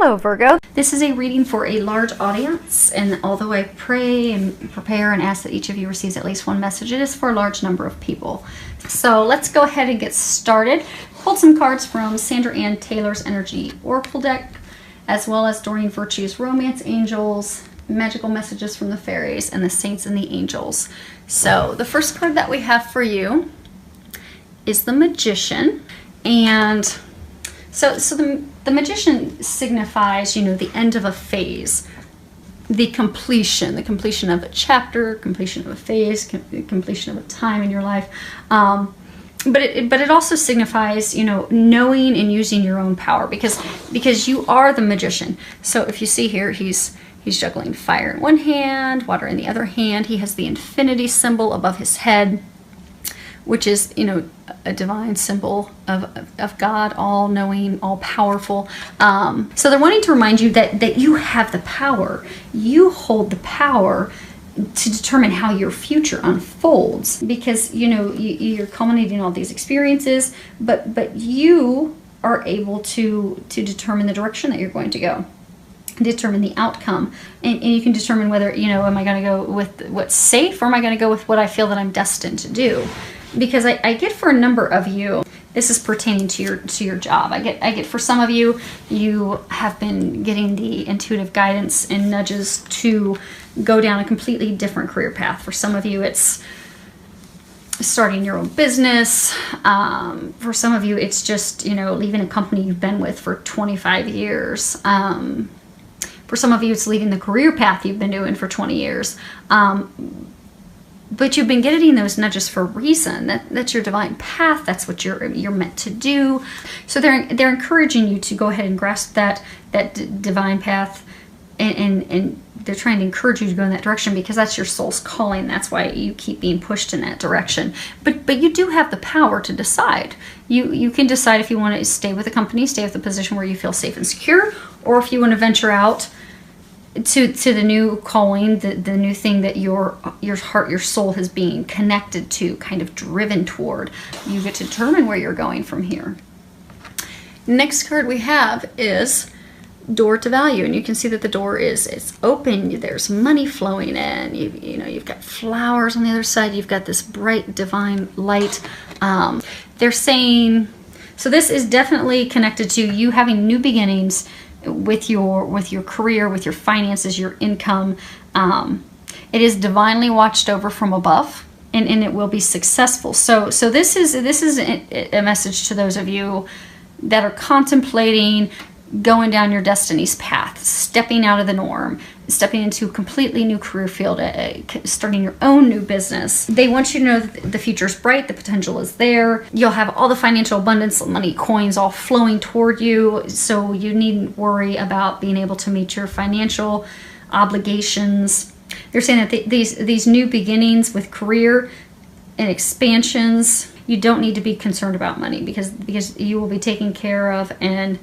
Hello Virgo. This is a reading for a large audience, and although I pray and prepare and ask that each of you receives at least one message, it is for a large number of people. So let's go ahead and get started. Pulled some cards from Sandra Ann Taylor's Energy Oracle deck, as well as Doreen Virtue's Romance Angels, Magical Messages from the Fairies, and the Saints and the Angels. So the first card that we have for you is the Magician. And so the Magician signifies, you know, the end of a phase, the completion of a chapter, completion of a phase, completion of a time in your life. But it also signifies, you know, knowing and using your own power, because you are the Magician. So if you see here, he's juggling fire in one hand, water in the other hand. He has the infinity symbol above his head, which is, you know, a divine symbol of God, all-knowing, all-powerful. So they're wanting to remind you that you have the power. You hold the power to determine how your future unfolds, because, you know, you're culminating all these experiences, but you are able to determine the direction that you're going to go, determine the outcome, and you can determine whether, you know, am I going to go with what's safe, or am I going to go with what I feel that I'm destined to do? Because I get for a number of you, this is pertaining to your job. I get for some of you, you have been getting the intuitive guidance and nudges to go down a completely different career path. For some of you, it's starting your own business. For some of you, it's just, you know, leaving a company you've been with for 25 years. For some of you, it's leaving the career path you've been doing for 20 years. But you've been getting those nudges for a reason. That's your divine path. That's what you're meant to do. So they're encouraging you to go ahead and grasp that divine path, and they're trying to encourage you to go in that direction, because that's your soul's calling. That's why you keep being pushed in that direction. But you do have the power to decide. You can decide if you want to stay with the company, stay with the position where you feel safe and secure, or if you want to venture out to the new calling, the new thing that your heart, your soul has been connected to, kind of driven toward. You get to determine where you're going from here. Next card we have is Door to Value, and you can see that the door it's open. There's money flowing in. You know, you've got flowers on the other side. You've got this bright divine light. They're saying, so this is definitely connected to you having new beginnings with your career, with your finances, your income. It is divinely watched over from above, and it will be successful. So this is a message to those of you that are contemplating going down your destiny's path, stepping out of the norm, stepping into a completely new career field, starting your own new business. They want you to know that the future's bright, the potential is there. You'll have all the financial abundance, money, coins all flowing toward you, so you needn't worry about being able to meet your financial obligations. They're saying that these new beginnings with career and expansions, you don't need to be concerned about money, because you will be taken care of. And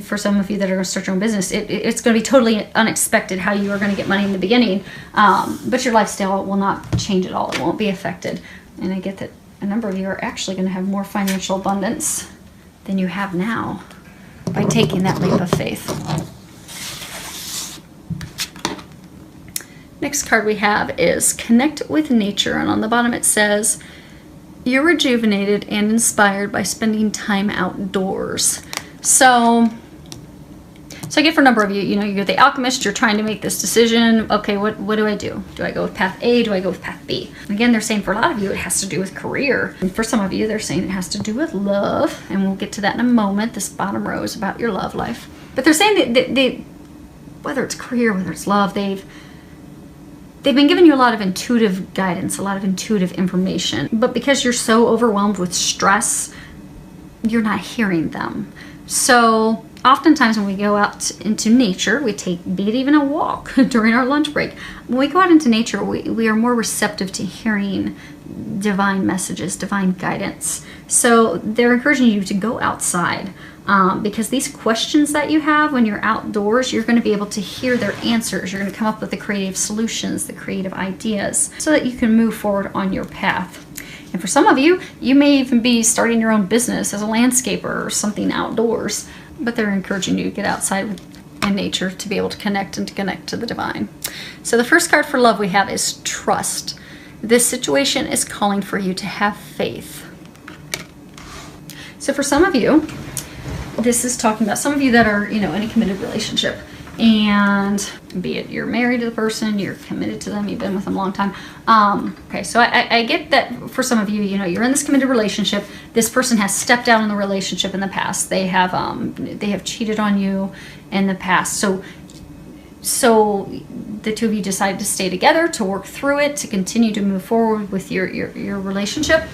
for some of you that are going to start your own business, it's going to be totally unexpected how you are going to get money in the beginning, but your lifestyle will not change at all. It won't be affected. And I get that a number of you are actually going to have more financial abundance than you have now by taking that leap of faith. Next card we have is Connect with Nature, and on the bottom it says, you're rejuvenated and inspired by spending time outdoors. So I get for a number of you, you know, you're the alchemist, you're trying to make this decision. Okay, what do I do? Do I go with path A? Do I go with path B? Again, they're saying for a lot of you, it has to do with career. And for some of you, they're saying it has to do with love. And we'll get to that in a moment. This bottom row is about your love life. But they're saying that whether it's career, whether it's love, they've been giving you a lot of intuitive guidance, a lot of intuitive information. But because you're so overwhelmed with stress, you're not hearing them. So oftentimes when we go out into nature, be it even a walk during our lunch break, when we go out into nature, we are more receptive to hearing divine messages, divine guidance. So they're encouraging you to go outside, because these questions that you have when you're outdoors, you're going to be able to hear their answers. You're going to come up with the creative solutions, the creative ideas, so that you can move forward on your path. And for some of you, you may even be starting your own business as a landscaper or something outdoors. but they're encouraging you to get outside in nature to be able to connect and to connect to the divine. So the first card for love we have is trust. This situation is calling for you to have faith. So for some of you, this is talking about some of you that are, in a committed relationship, and be it you're married to the person, you're committed to them, you've been with them a long time. Okay, so I get that for some of you, you're in this committed relationship. This person has stepped out in the relationship in the past. They have cheated on you in the past. So the two of you decided to stay together, to work through it, to continue to move forward with your relationship.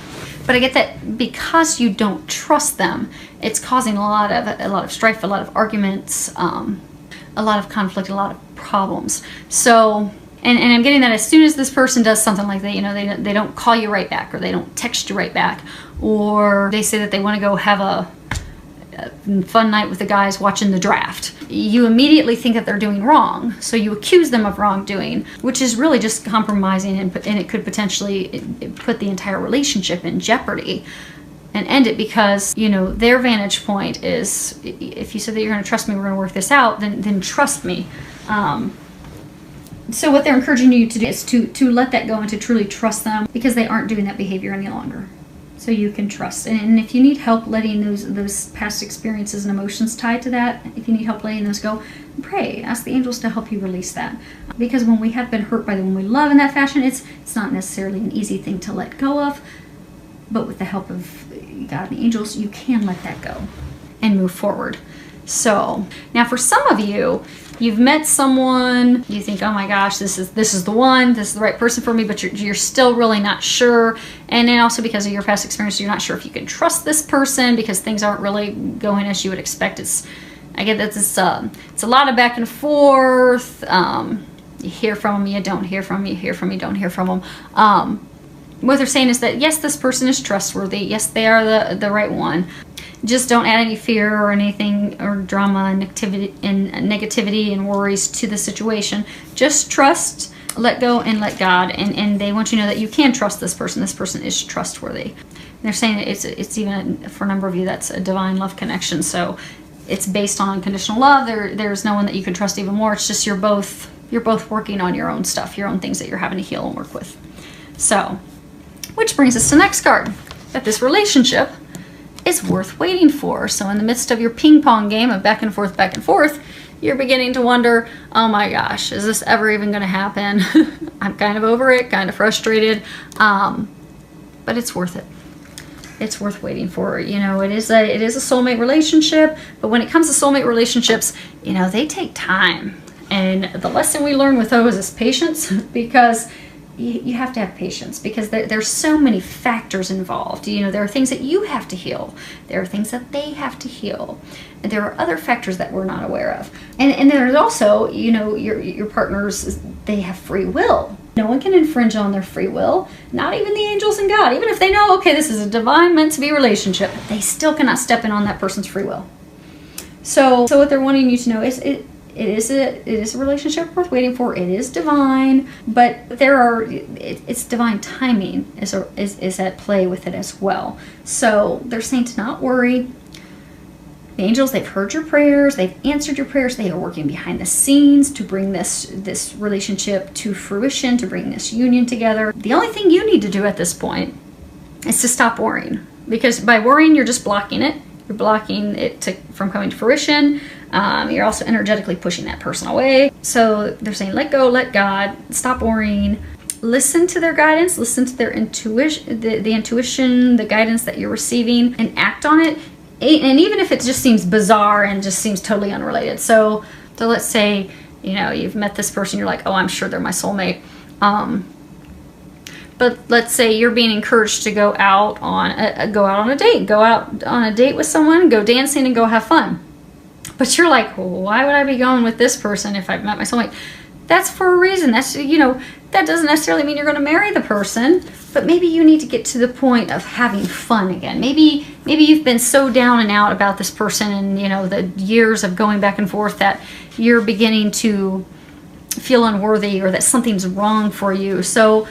But I get that because you don't trust them, it's causing a lot of strife, a lot of arguments, a lot of conflict, a lot of problems. So, and I'm getting that as soon as this person does something like that, they don't call you right back, or they don't text you right back, or they say that they want to go have a fun night with the guys watching the draft, you immediately think that they're doing wrong. So you accuse them of wrongdoing, which is really just compromising, and it could potentially put the entire relationship in jeopardy and end it, because their vantage point is, if you said that you're going to trust me, we're going to work this out, then trust me. So what they're encouraging you to do is to let that go and to truly trust them, because they aren't doing that behavior any longer. So you can trust. And if you need help letting those past experiences and emotions tied to that, if you need help letting those go, pray. Ask the angels to help you release that. Because when we have been hurt by the one we love in that fashion, it's not necessarily an easy thing to let go of. But with the help of God and the angels, you can let that go and move forward. So now for some of you, you've met someone, you think, oh my gosh, this is the one, this is the right person for me, but you're still really not sure. And then also because of your past experience, you're not sure if you can trust this person, because things aren't really going as you would expect. I get that it's a lot of back and forth. You hear from them, you don't hear from them, you hear from them, you don't hear from them. What they're saying is that yes, this person is trustworthy. Yes, they are the right one. Just don't add any fear or anything, or drama and negativity and worries to the situation. Just trust, let go, and let God. And they want you to know that you can trust this person. This person is trustworthy. And they're saying that it's even, for a number of you, that's a divine love connection. So it's based on unconditional love. There's no one that you can trust even more. It's just you're both working on your own stuff, your own things that you're having to heal and work with. So, which brings us to the next card, that this relationship is worth waiting for. So in the midst of your ping pong game of back and forth, you're beginning to wonder, oh my gosh, is this ever even going to happen? I'm kind of over it, kind of frustrated, but it's worth it. It's worth waiting for. It is a soulmate relationship, but when it comes to soulmate relationships, they take time. And the lesson we learn with those is patience, because you have to have patience, because there's so many factors involved. There are things that you have to heal. There are things that they have to heal. And there are other factors that we're not aware of. And there's also, your partners, they have free will. No one can infringe on their free will, not even the angels and God. Even if they know, okay, this is a divine meant to be relationship, they still cannot step in on that person's free will. So what they're wanting you to know is it is a relationship worth waiting for. It is divine, but it's divine timing is at play with it as well. So they're saying to not worry. The angels, they've heard your prayers, they've answered your prayers, they are working behind the scenes to bring this relationship to fruition, to bring this union together. The only thing you need to do at this point is to stop worrying, because by worrying, you're just blocking it. You're blocking it from coming to fruition. You're also energetically pushing that person away. So they're saying, let go, let God, stop worrying. Listen to their guidance, listen to their intuition, the intuition, the guidance that you're receiving, and act on it. And even if it just seems bizarre and just seems totally unrelated. So let's say, you've met this person, you're like, oh, I'm sure they're my soulmate. But let's say you're being encouraged to go out on a date with someone, go dancing and go have fun. But you're like, well, why would I be going with this person if I've met my soulmate? That's for a reason. That's, that doesn't necessarily mean you're going to marry the person, but maybe you need to get to the point of having fun again. Maybe you've been so down and out about this person and, the years of going back and forth that you're beginning to feel unworthy, or that something's wrong for you. So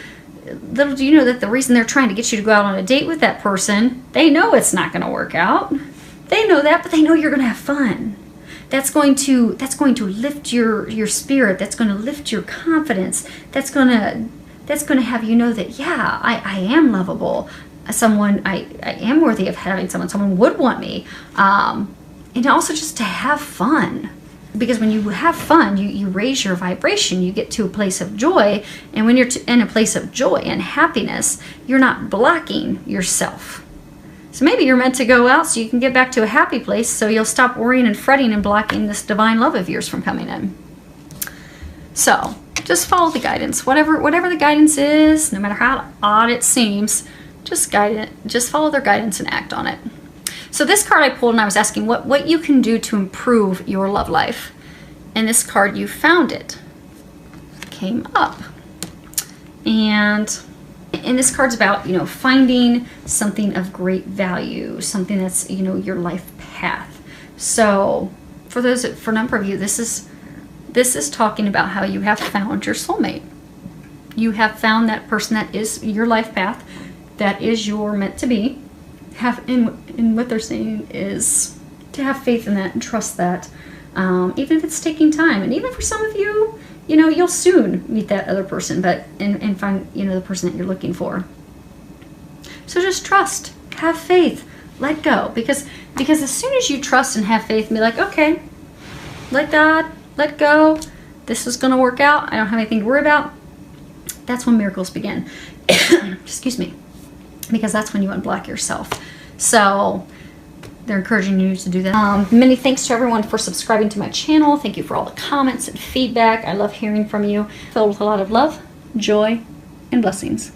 little do you know that the reason they're trying to get you to go out on a date with that person, they know it's not going to work out. They know that, but they know you're going to have fun. That's going to lift your spirit. That's going to lift your confidence. That's going to have you know that, yeah, I am lovable. I am worthy of having someone would want me. And also just to have fun. Because when you have fun, you raise your vibration. You get to a place of joy. And when you're in a place of joy and happiness, you're not blocking yourself. So maybe you're meant to go out so you can get back to a happy place, so you'll stop worrying and fretting and blocking this divine love of yours from coming in. So just follow the guidance. Whatever the guidance is, no matter how odd it seems, just follow their guidance and act on it. So this card I pulled, and I was asking what you can do to improve your love life. And this card, you found it, came up. And this card's about, finding something of great value, something that's, your life path. So for a number of you, this is talking about how you have found your soulmate. You have found that person that is your life path, that is your meant to be. And what they're saying is to have faith in that and trust that, even if it's taking time. And even for some of you, you'll soon meet that other person, but and find, the person that you're looking for. So just trust, have faith, let go. Because as soon as you trust and have faith and be like, okay, let God, let go, this is going to work out, I don't have anything to worry about, that's when miracles begin. Excuse me. Because that's when you unblock yourself. So they're encouraging you to do that. Many thanks to everyone for subscribing to my channel. Thank you for all the comments and feedback. I love hearing from you. Filled with a lot of love, joy, and blessings.